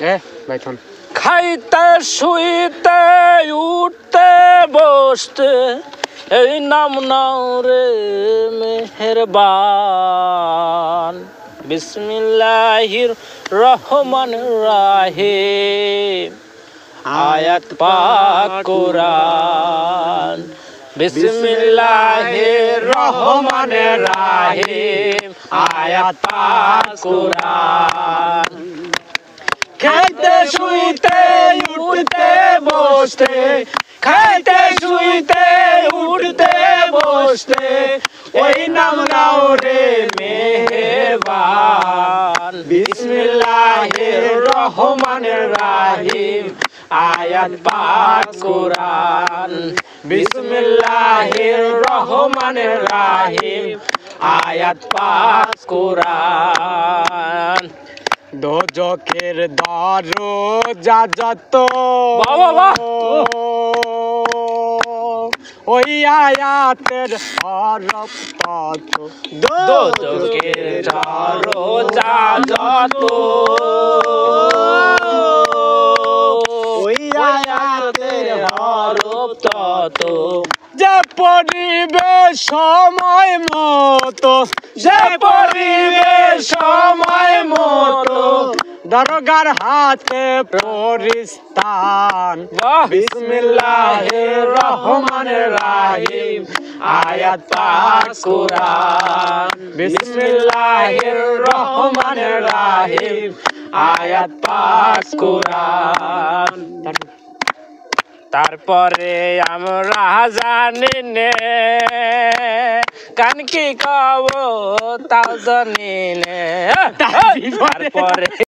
বাইথন খাইতে শুইতে উঠতে বসতে এই নাম নাও রে মেহেরবান। বিসমিল্লাহির রহমানির রহিম। আয়াত পাক কোরআন। বিসমিল্লাহির রহমানির রহিম। আয়াত পাক কোরআন। খাইতে শুইতে উঠতে বসতে, খাইতে শুইতে উঠতে বসতে ওই নাম নাও রে মেহেরবান। বিসমিল্লাহির রহমানির রহিম। আয়াত পাক কোরআন। বিসমিল্লাহির রহমানির রহিম। আয়াত পাক কোরআন। দোজখের দরজা যত বাবা ওই আয়াতের হরফ তত দোজখের দরজা যত ওই আয়াতের হরফ তত যে পড়িবে সময় মতো, যে পড়িবে সময় মতো দরগার হাতে পরিস্তান। বিসমিল্লাহির রহমানির রহিম। আয়াত পাক কোরআন। বিসমিল্লাহির রহমানির রহিম। আয়াত পাক কোরআন। তারপরে আমরা জানি নে কান কি কব তাও জানি নে। তারপরে